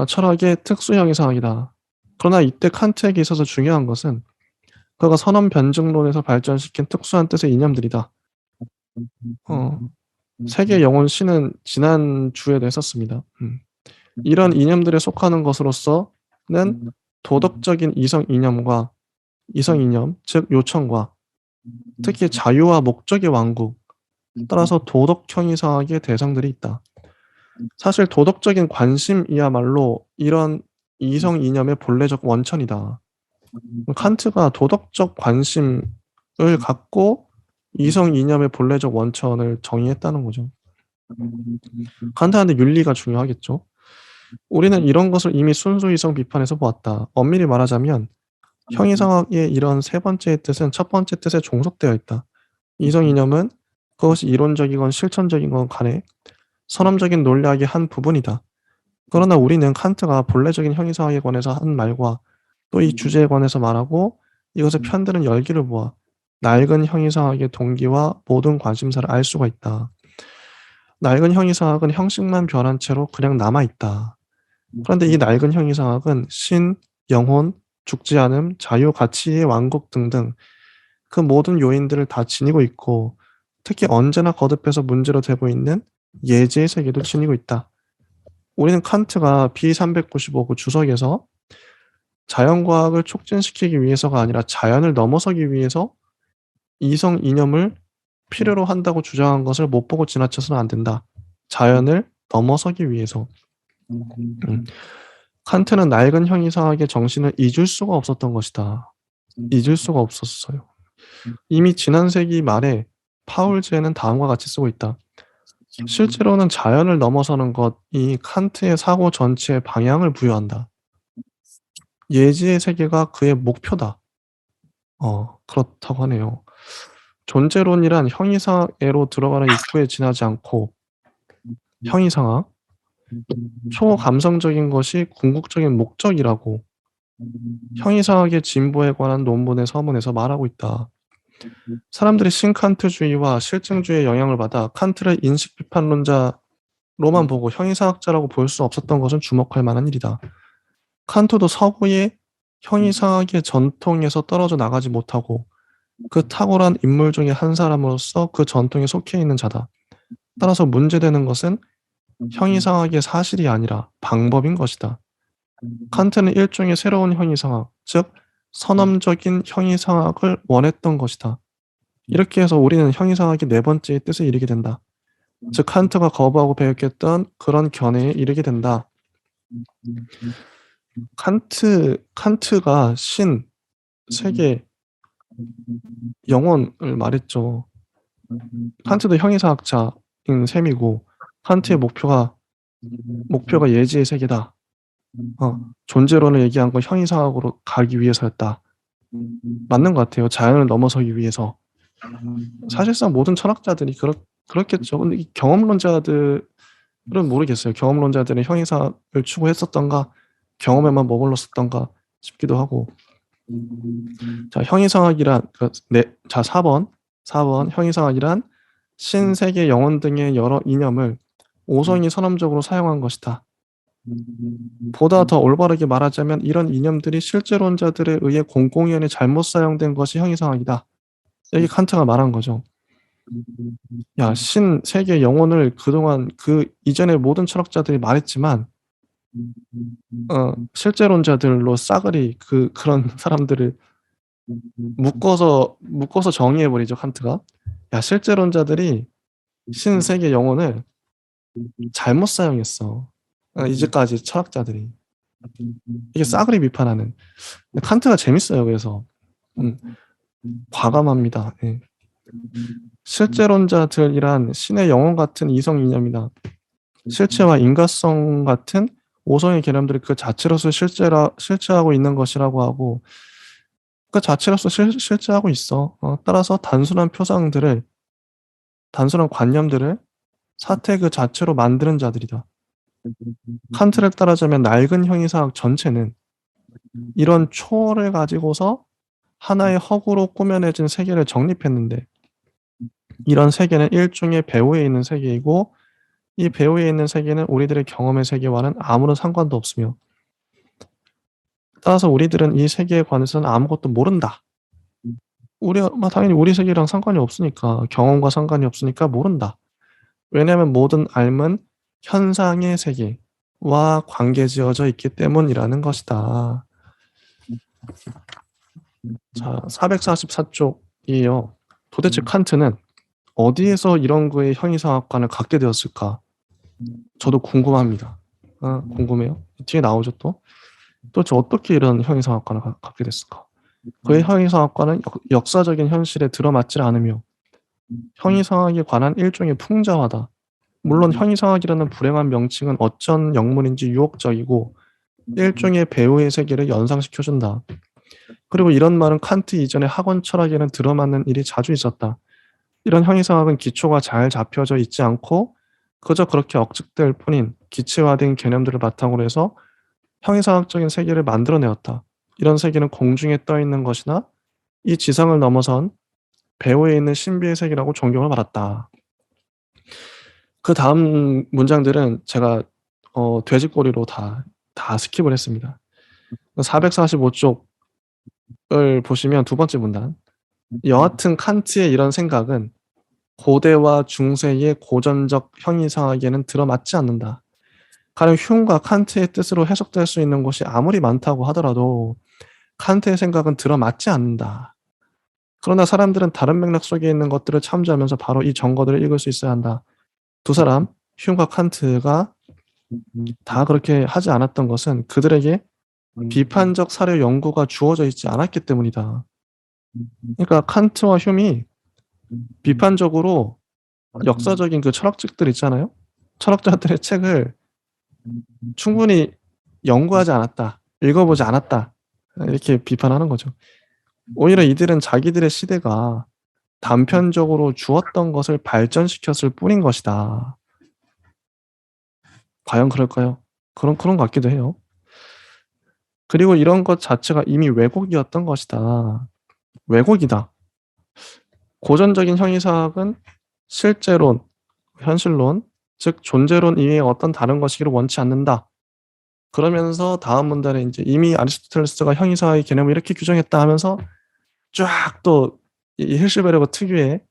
철학의 특수 형이상학이다. 그러나 이때 칸트에게 있어서 중요한 것은 그가 선언 변증론에서 발전시킨 특수한 뜻의 이념들이다. 세계, 영혼, 신은 지난 주에도 했었습니다. 이런 이념들에 속하는 것으로서는 도덕적인 이성 이념과 이성 이념, 즉 요청과 특히 자유와 목적의 왕국, 따라서 도덕 형이상학의 대상들이 있다. 사실 도덕적인 관심이야말로 이런 이성 이념의 본래적 원천이다. 칸트가 도덕적 관심을 갖고 이성 이념의 본래적 원천을 정의했다는 거죠. 칸트한테 윤리가 중요하겠죠. 우리는 이런 것을 이미 순수 이성 비판에서 보았다. 엄밀히 말하자면 형이상학의 이런 세 번째의 뜻은 첫 번째 뜻에 종속되어 있다. 이성 이념은 그것이 이론적이건 실천적인 건 간에 선험적인 논리학의 한 부분이다. 그러나 우리는 칸트가 본래적인 형이상학에 관해서 한 말과 또 이 주제에 관해서 말하고 이것을 편드는 열기를 보아 낡은 형이상학의 동기와 모든 관심사를 알 수가 있다. 낡은 형이상학은 형식만 변한 채로 그냥 남아있다. 그런데 이 낡은 형이상학은 신, 영혼, 죽지 않음, 자유, 가치의 왕국 등등 그 모든 요인들을 다 지니고 있고 특히 언제나 거듭해서 문제로 되고 있는 예지의 세계도 지니고 있다. 우리는 칸트가 B395구 주석에서 자연과학을 촉진시키기 위해서가 아니라 자연을 넘어서기 위해서 이성 이념을 필요로 한다고 주장한 것을 못 보고 지나쳐서는 안 된다. 자연을 넘어서기 위해서. 칸트는 낡은 형이상학의 정신을 잊을 수가 없었던 것이다. 잊을 수가 없었어요. 이미 지난 세기 말에 파울제는 다음과 같이 쓰고 있다. 실제로는 자연을 넘어서는 것이 칸트의 사고 전체에 방향을 부여한다. 예지의 세계가 그의 목표다. 그렇다고 하네요. 존재론이란 형이상학에로 들어가는 입구에 지나지 않고 형이상학, 초감성적인 것이 궁극적인 목적이라고 형이상학의 진보에 관한 논문의 서문에서 말하고 있다. 사람들이 신칸트주의와 실증주의의 영향을 받아 칸트를 인식 비판론자로만 보고 형이상학자라고 볼 수 없었던 것은 주목할 만한 일이다. 칸트도 서구의 형이상학의 전통에서 떨어져 나가지 못하고 그 탁월한 인물 중에 한 사람으로서 그 전통에 속해 있는 자다. 따라서 문제되는 것은 형이상학의 사실이 아니라 방법인 것이다. 칸트는 일종의 새로운 형이상학, 즉 선험적인 형이상학을 원했던 것이다. 이렇게 해서 우리는 형이상학의 네 번째의 뜻에 이르게 된다. 즉 칸트가 거부하고 배역했던 그런 견해에 이르게 된다. 칸트가 신, 세계, 영혼을 말했죠. 칸트도 형이상학자인 셈이고 칸트의 목표가 예지의 세계다. 존재론을 얘기한 건 형이상학으로 가기 위해서였다. 맞는 것 같아요. 자연을 넘어서기 위해서. 사실상 모든 철학자들이 그렇겠죠. 근데 이 경험론자들은 모르겠어요. 경험론자들은 형이상학을 추구했었던가 경험에만 머물렀었던가 싶기도 하고. 자, 형이상학이란 4번 형이상학이란 신세계 영혼 등의 여러 이념을 오성이 선험적으로 사용한 것이다. 보다 더 올바르게 말하자면 이런 이념들이 실제론자들에 의해 공공연히 잘못 사용된 것이 형이상학이다. 여기 칸트가 말한 거죠. 야, 신, 세계, 영혼을 그동안 그 이전의 모든 철학자들이 말했지만 실제론자들로 싸그리 그런 사람들을 묶어서 정의해버리죠, 칸트가. 야, 실제론자들이 신세계 영혼을 잘못 사용했어. 이제까지 철학자들이. 이게 싸그리 비판하는. 근데 칸트가 재밌어요, 그래서. 음, 과감합니다. 예. 실제론자들이란 신의 영혼 같은 이성 이념이나 실체와 인과성 같은 오성의 개념들이 그 자체로서 실체하고 있는 것이라고 하고, 그 자체로서 실체하고 있어. 따라서 단순한 관념들을 사태 그 자체로 만드는 자들이다. 칸트를 따라자면 낡은 형이사학 전체는 이런 초월을 가지고서 하나의 허구로 꾸며내진 세계를 정립했는데, 이런 세계는 일종의 배후에 있는 세계이고, 이 배후에 있는 세계는 우리들의 경험의 세계와는 아무런 상관도 없으며, 따라서 우리들은 이 세계에 관해서는 아무것도 모른다. 당연히 우리 세계랑 상관이 없으니까, 경험과 상관이 없으니까 모른다. 왜냐하면 모든 삶은 현상의 세계와 관계지어져 있기 때문이라는 것이다. 자, 444쪽이에요. 도대체 칸트는 어디에서 이런 거의 형이상학관을 갖게 되었을까? 저도 궁금합니다. 궁금해요. 뒤에 나오죠 또. 도대체 어떻게 이런 형이상학관을 갖게 됐을까? 그의 형이상학관은 역사적인 현실에 들어맞지 않으며 형이상학에 관한 일종의 풍자화다. 물론 형이상학이라는 불행한 명칭은 어쩐 영문인지 유혹적이고 일종의 배우의 세계를 연상시켜준다. 그리고 이런 말은 칸트 이전의 학원 철학에는 들어맞는 일이 자주 있었다. 이런 형이상학은 기초가 잘 잡혀져 있지 않고 그저 그렇게 억측될 뿐인 기체화된 개념들을 바탕으로 해서 형이상학적인 세계를 만들어내었다. 이런 세계는 공중에 떠 있는 것이나 이 지상을 넘어선 배후에 있는 신비의 세계라고 존경을 받았다. 그 다음 문장들은 제가 돼지꼬리로 다 스킵을 했습니다. 445쪽을 보시면 두 번째 문단. 여하튼 칸트의 이런 생각은 고대와 중세의 고전적 형이상학에는 들어맞지 않는다. 가령 흉과 칸트의 뜻으로 해석될 수 있는 것이 아무리 많다고 하더라도 칸트의 생각은 들어맞지 않는다. 그러나 사람들은 다른 맥락 속에 있는 것들을 참조하면서 바로 이 정거들을 읽을 수 있어야 한다. 두 사람, 흉과 칸트가 다 그렇게 하지 않았던 것은 그들에게 비판적 사료 연구가 주어져 있지 않았기 때문이다. 그러니까 칸트와 흉이 비판적으로 역사적인 그 철학책들 있잖아요. 철학자들의 책을 충분히 연구하지 않았다. 읽어보지 않았다. 이렇게 비판하는 거죠. 오히려 이들은 자기들의 시대가 단편적으로 주었던 것을 발전시켰을 뿐인 것이다. 과연 그럴까요? 그런 것 같기도 해요. 그리고 이런 것 자체가 이미 왜곡이었던 것이다. 왜곡이다. 고전적인 형이사학은 실제론, 현실론, 즉 존재론 이외의 어떤 다른 것이기를 원치 않는다. 그러면서 다음 문단에 이제 이미 아리스토텔레스가 형이사의 개념을 이렇게 규정했다 하면서 쫙 또 이 힐슈베르거 특유의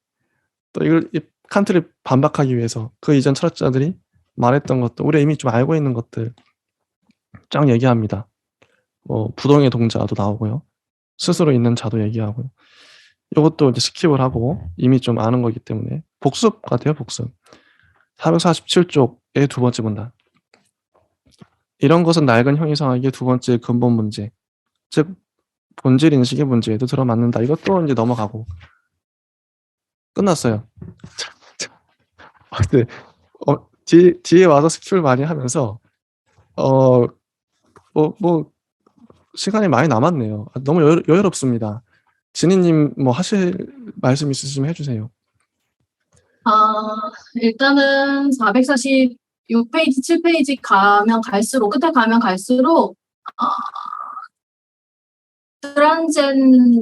또 이 칸트를 반박하기 위해서 그 이전 철학자들이 말했던 것도 우리가 이미 좀 알고 있는 것들 쫙 얘기합니다. 부동의 동자도 나오고요. 스스로 있는 자도 얘기하고요. 이것도 이제 스킵을 하고 이미 좀 아는 거기 때문에 복습 같아요, 복습. 447쪽의 두 번째 문단. 이런 것은 낡은 형이상학의 두 번째 근본 문제, 즉 본질 인식의 문제에도 들어맞는다. 이것도 이제 넘어가고 끝났어요. 근데 뒤에 와서 스킵을 많이 하면서 뭐 시간이 많이 남았네요. 너무 여유롭습니다. 진희님 뭐 하실 말씀 있으시면 해주세요. 일단은 446페이지, 7페이지 끝에 가면 갈수록, 트란젠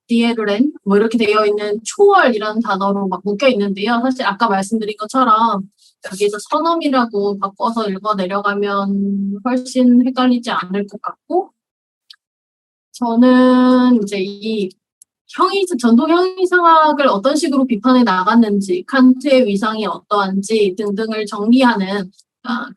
디에르렌 뭐 이렇게 되어 있는 초월이라는 단어로 막 묶여 있는데요. 사실 아까 말씀드린 것처럼 여기서 선엄이라고 바꿔서 읽어 내려가면 훨씬 헷갈리지 않을 것 같고, 저는 이제 이 전통 형이상학을 어떤 식으로 비판해 나갔는지, 칸트의 위상이 어떠한지 등등을 정리하는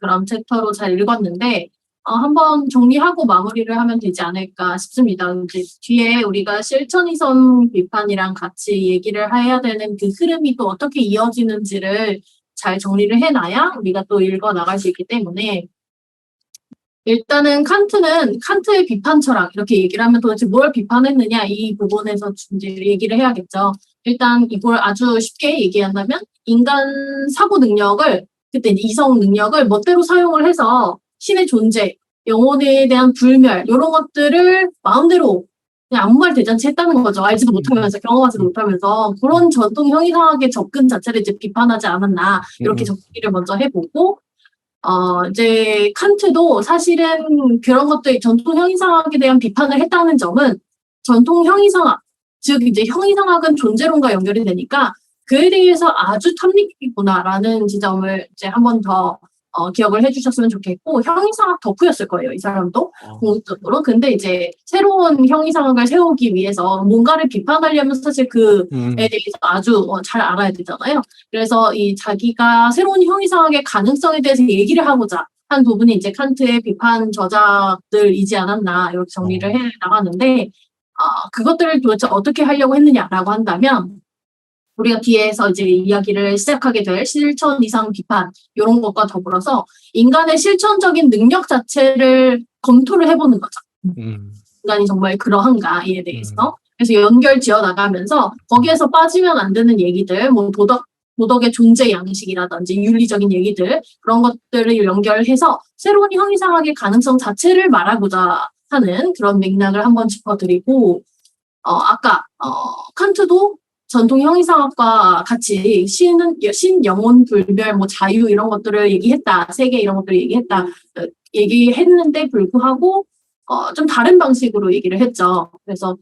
그런 챕터로 잘 읽었는데 한번 정리하고 마무리를 하면 되지 않을까 싶습니다. 이제 뒤에 우리가 실천이성 비판이랑 같이 얘기를 해야 되는 그 흐름이 또 어떻게 이어지는지를 잘 정리를 해놔야 우리가 또 읽어 나갈 수 있기 때문에 일단은 칸트의 비판 철학 이렇게 얘기를 하면 도대체 뭘 비판했느냐 이 부분에서 이제 얘기를 해야겠죠. 일단 이걸 아주 쉽게 얘기한다면 인간 사고 능력을 그때 이제 이성 능력을 멋대로 사용을 해서 신의 존재, 영혼에 대한 불멸 이런 것들을 마음대로 그냥 아무 말 대잔치 했다는 거죠. 알지도 못하면서 경험하지도 못하면서 그런 전통 형이상학의 접근 자체를 이제 비판하지 않았나 이렇게 정리를 먼저 해보고 이제 칸트도 사실은 그런 것들 전통 형이상학에 대한 비판을 했다는 점은 전통 형이상학, 즉 이제 형이상학은 존재론과 연결이 되니까 그에 대해서 아주 탐닉이구나라는 지점을 이제 한 번 더 기억을 해주셨으면 좋겠고 형이상학 덕후였을 거예요, 이 사람도 궁극적으로. 근데 이제 새로운 형이상학을 세우기 위해서 뭔가를 비판하려면 사실 그에 대해서 아주 잘 알아야 되잖아요. 그래서 이 자기가 새로운 형이상학의 가능성에 대해서 얘기를 하고자 한 부분이 이제 칸트의 비판 저작들이지 않았나 이렇게 정리를 해 나가는데 그것들을 도대체 어떻게 하려고 했느냐라고 한다면 우리가 뒤에서 이제 이야기를 시작하게 될 실천 이상 비판 이런 것과 더불어서 인간의 실천적인 능력 자체를 검토를 해보는 거죠. 인간이 정말 그러한가에 대해서. 그래서 연결 지어 나가면서 거기에서 빠지면 안 되는 얘기들, 뭐 도덕의 존재 양식이라든지 윤리적인 얘기들 그런 것들을 연결해서 새로운 형이상학의 가능성 자체를 말하고자 하는 그런 맥락을 한번 짚어드리고 아까 칸트도 전통 형이상학과 같이 신, 영혼, 불멸, 뭐 자유 이런 것들을 얘기했다. 세계 이런 것들을 얘기했다. 얘기했는데 불구하고 좀 다른 방식으로 얘기를 했죠. 그래서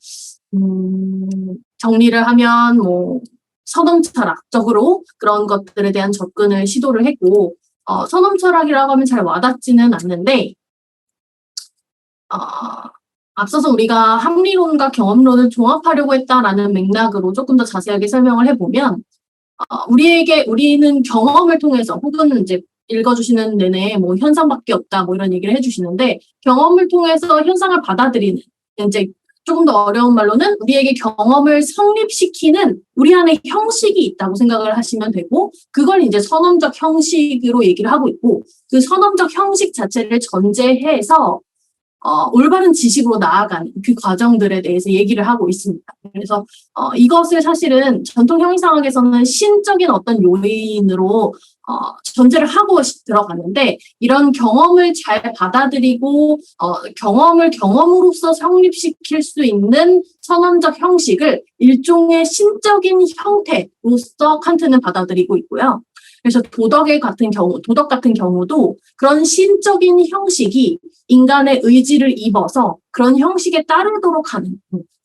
정리를 하면 뭐 선험 철학적으로 그런 것들에 대한 접근을 시도를 했고 선험 철학이라고 하면 잘 와닿지는 않는데 앞서서 우리가 합리론과 경험론을 종합하려고 했다라는 맥락으로 조금 더 자세하게 설명을 해보면, 우리는 경험을 통해서 혹은 이제 읽어주시는 내내 뭐 현상밖에 없다 뭐 이런 얘기를 해주시는데, 경험을 통해서 현상을 받아들이는, 이제 조금 더 어려운 말로는 우리에게 경험을 성립시키는 우리 안에 형식이 있다고 생각을 하시면 되고, 그걸 이제 선험적 형식으로 얘기를 하고 있고, 그 선험적 형식 자체를 전제해서 올바른 지식으로 나아가는 그 과정들에 대해서 얘기를 하고 있습니다. 그래서 이것을 사실은 전통 형이상학에서는 신적인 어떤 요인으로 전제를 하고 들어갔는데 이런 경험을 잘 받아들이고 경험을 경험으로서 성립시킬 수 있는 선언적 형식을 일종의 신적인 형태로서 칸트는 받아들이고 있고요. 그래서 도덕 같은 경우도 그런 신적인 형식이 인간의 의지를 입어서 그런 형식에 따르도록 하는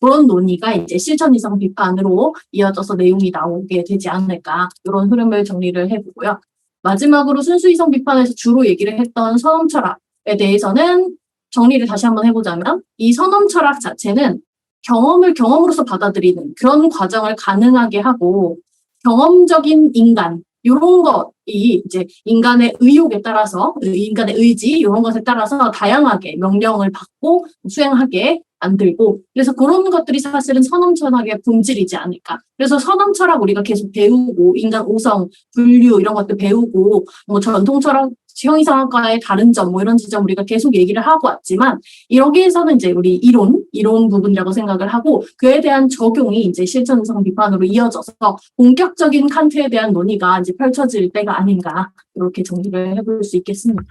그런 논의가 이제 실천 이상 비판으로 이어져서 내용이 나오게 되지 않을까 이런 흐름을 정리를 해보고요. 마지막으로 순수 이성 비판에서 주로 얘기를 했던 선험 철학에 대해서는 정리를 다시 한번 해보자면 이 선험 철학 자체는 경험을 경험으로서 받아들이는 그런 과정을 가능하게 하고 경험적인 인간 이런 것이 이제 인간의 의욕에 따라서 인간의 의지 이런 것에 따라서 다양하게 명령을 받고 수행하게 만들고 그래서 그런 것들이 사실은 선험 철학의 본질이지 않을까. 그래서 선험 철학 우리가 계속 배우고 인간 오성, 분류 이런 것들 배우고 뭐 전통 철학 형이상학과의 다른 점 뭐 이런 지점 우리가 계속 얘기를 하고 왔지만 여기에서는 이제 우리 이론 부분이라고 생각을 하고 그에 대한 적용이 이제 실천성 비판으로 이어져서 본격적인 칸트에 대한 논의가 이제 펼쳐질 때가 아닌가 이렇게 정리를 해볼 수 있겠습니다.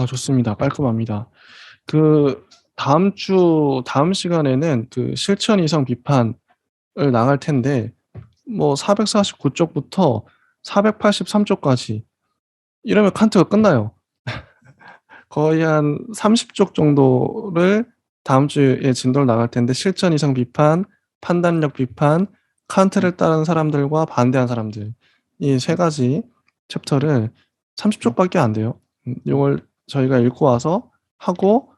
좋습니다. 깔끔합니다. 다음 시간에는 그 실천 이성 비판을 나갈 텐데 뭐 449쪽부터 483쪽까지 이러면 칸트가 끝나요. 거의 한 30쪽 정도를 다음 주에 진도를 나갈 텐데 실천 이상 비판, 판단력 비판, 칸트를 따르는 사람들과 반대한 사람들 이 세 가지 챕터를 30쪽밖에 안 돼요. 이걸 저희가 읽고 와서 하고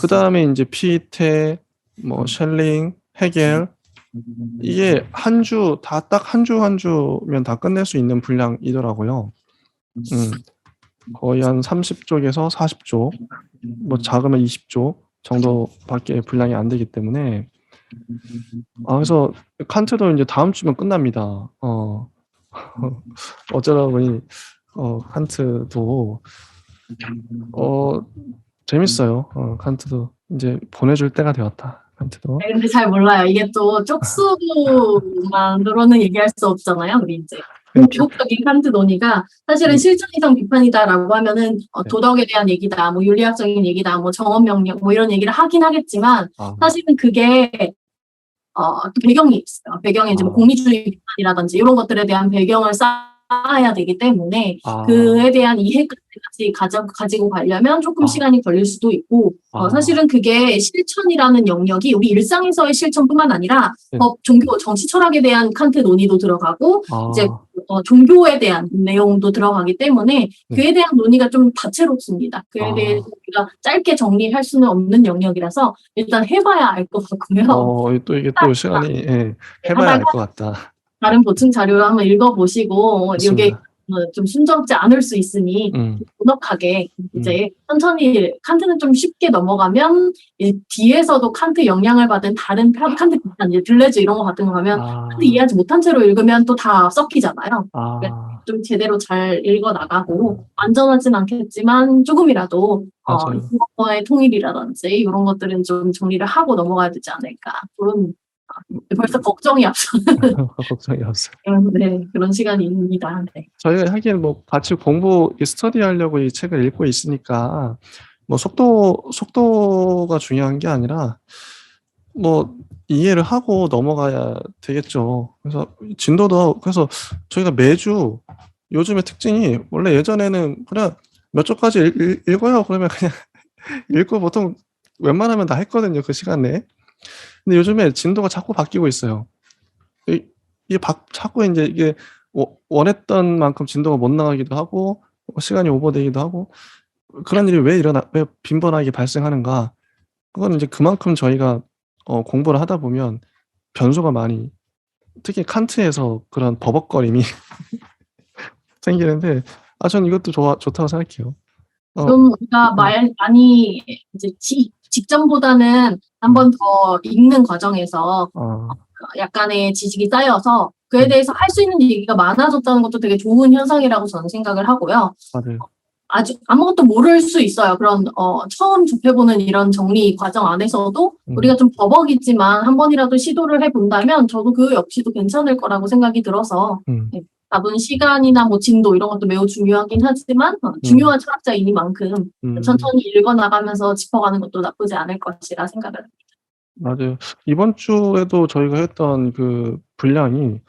그 다음에 이제 피테, 뭐 셸링, 헤겔 이게 한 주면 다 끝낼 수 있는 분량이더라고요. 거의 한 30쪽에서 40쪽, 뭐 작으면 20쪽 정도밖에 분량이 안 되기 때문에 그래서 칸트도 이제 다음 주면 끝납니다. 어쩌다 보니 칸트도 재밌어요. 칸트도 이제 보내줄 때가 되었다. 칸트도. 네, 근데 잘 몰라요. 이게 또 쪽수만으로는 얘기할 수 없잖아요. 우리 이제 비폭적인 칸트 논의가 사실은 실천 이상 비판이다라고 하면은 네. 도덕에 대한 얘기다, 뭐 윤리학적인 얘기다, 뭐 정언 명령, 뭐 이런 얘기를 하긴 하겠지만 사실은 그게 배경이 있어요. 배경에 이제 뭐 공리주의 비판이라든지 이런 것들에 대한 배경을 쌓아야 되기 때문에 그에 대한 이해까지 가지고 가려면 조금 시간이 걸릴 수도 있고 사실은 그게 실천이라는 영역이 우리 일상에서의 실천뿐만 아니라 법, 종교, 정치 철학에 대한 칸트 논의도 들어가고 이제 종교에 대한 내용도 들어가기 때문에 그에 대한 논의가 좀 다채롭습니다. 그에 대해서 우리가 짧게 정리할 수는 없는 영역이라서 일단 해봐야 알 것 같고요. 또 이게 또 시간이 해봐야 알 것 같다. 다른 보충 자료를 한번 읽어보시고 이게 맞습니다. 좀 순조롭지 않을 수 있으니 넉넉하게 이제 천천히 칸트는 좀 쉽게 넘어가면 뒤에서도 칸트 영향을 받은 다른 칸트 비판, 이제 들레즈 이런 거 같은 거 가면 칸트 이해하지 못한 채로 읽으면 또 다 섞이잖아요. 좀 제대로 잘 읽어나가고 완전하진 않겠지만 조금이라도 국어의 통일이라든지 이런 것들은 좀 정리를 하고 넘어가야 되지 않을까 그런 벌써 걱정이 앞서. 걱정이 없어요. 네, 그런 시간입니다. 네. 저희가 하기엔 뭐 같이 스터디하려고 이 책을 읽고 있으니까 뭐 속도가 중요한 게 아니라 뭐 이해를 하고 넘어가야 되겠죠. 그래서 진도도 그래서 저희가 매주 요즘의 특징이 원래 예전에는 그냥 몇 쪽까지 읽어요. 그러면 그냥 읽고 보통 웬만하면 다 했거든요. 그 시간 내에. 근데 요즘에 진도가 자꾸 바뀌고 있어요. 이게 자꾸 이제 이게 원했던 만큼 진도가 못 나가기도 하고 시간이 오버되기도 하고 그런 일이 왜 빈번하게 발생하는가? 그건 이제 그만큼 저희가 공부를 하다 보면 변수가 많이 특히 칸트에서 그런 버벅거림이 생기는데 저는 이것도 좋다고 생각해요. 좀 우리가 많이 이제 직전보다는 한 번 더 읽는 과정에서 약간의 지식이 쌓여서 그에 대해서 할 수 있는 얘기가 많아졌다는 것도 되게 좋은 현상이라고 저는 생각을 하고요. 맞아요. 아주 아무것도 모를 수 있어요. 그런 처음 접해보는 이런 정리 과정 안에서도 우리가 좀 버벅이지만 한 번이라도 시도를 해본다면 저도 그 역시도 괜찮을 거라고 생각이 들어서 잡은 시간이나 뭐 진도 이런 것도 매우 중요하긴 하지만 중요한 철학자이니만큼 천천히 읽어나가면서 짚어가는 것도 나쁘지 않을 것이라 생각을 합니다. 맞아요. 이번 주에도 저희가 했던 그 분량이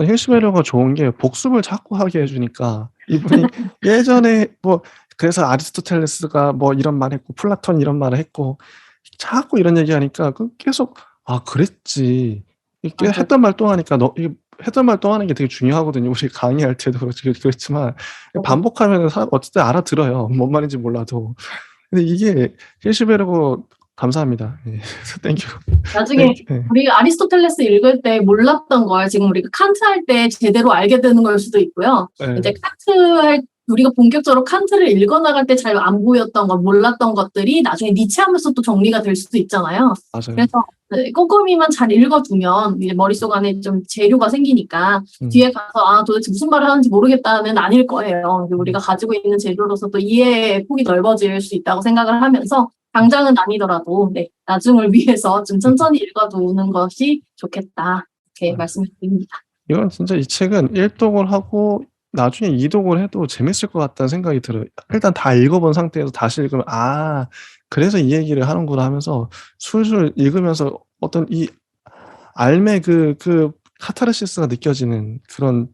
힐스베르가 좋은 게 복습을 자꾸 하게 해주니까 이분이 예전에 뭐 그래서 아리스토텔레스가 뭐 이런 말 했고 플라톤 이런 말을 했고 자꾸 이런 얘기하니까 계속 그랬지. 이게 했던 말 또 하니까 했던 말 또 하는 게 되게 중요하거든요. 우리 강의할 때도 그렇지만 반복하면 어쨌든 알아들어요. 뭔 말인지 몰라도. 근데 이게 힐스베르그 감사합니다. 땡큐. 나중에 우리가 아리스토텔레스 읽을 때 몰랐던 걸 지금 우리가 칸트 할 때 제대로 알게 되는 걸 수도 있고요. 이제 우리가 본격적으로 칸트를 읽어나갈 때 잘 안 보였던 것, 몰랐던 것들이 나중에 니체 하면서 또 정리가 될 수도 있잖아요. 맞아요. 그래서 꼼꼼히만 잘 읽어두면 이제 머릿속 안에 좀 재료가 생기니까 뒤에 가서 도대체 무슨 말을 하는지 모르겠다는 아닐 거예요. 우리가 가지고 있는 재료로서 또 이해의 폭이 넓어질 수 있다고 생각을 하면서 당장은 아니더라도 나중을 위해서 좀 천천히 읽어두는 것이 좋겠다. 이렇게 말씀을 드립니다. 이건 진짜 이 책은 1독을 하고 나중에 2독을 해도 재밌을 것 같다는 생각이 들어요. 일단 다 읽어본 상태에서 다시 읽으면 그래서 이 얘기를 하는구나 하면서 술술 읽으면서 어떤 이 알매 그 카타르시스가 느껴지는 그런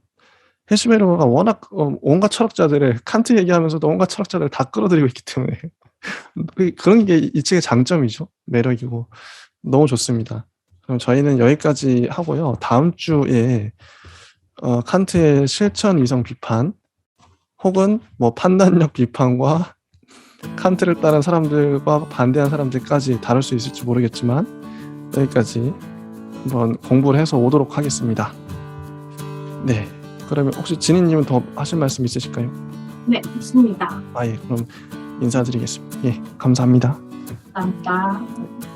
힐스베르그가 워낙 온갖 철학자들을 칸트 얘기하면서도 온갖 철학자들을 다 끌어들이고 있기 때문에 그런 게 이 책의 장점이죠. 매력이고 너무 좋습니다. 그럼 저희는 여기까지 하고요. 다음 주에 칸트의 실천 이성 비판 혹은 뭐 판단력 비판과 칸트를 따른 사람들과 반대한 사람들까지 다룰 수 있을지 모르겠지만 여기까지 한번 공부를 해서 오도록 하겠습니다. 네, 그러면 혹시 진희님은 더 하실 말씀 있으실까요? 네, 좋습니다. 예, 그럼 인사드리겠습니다. 예, 감사합니다. 감사합니다.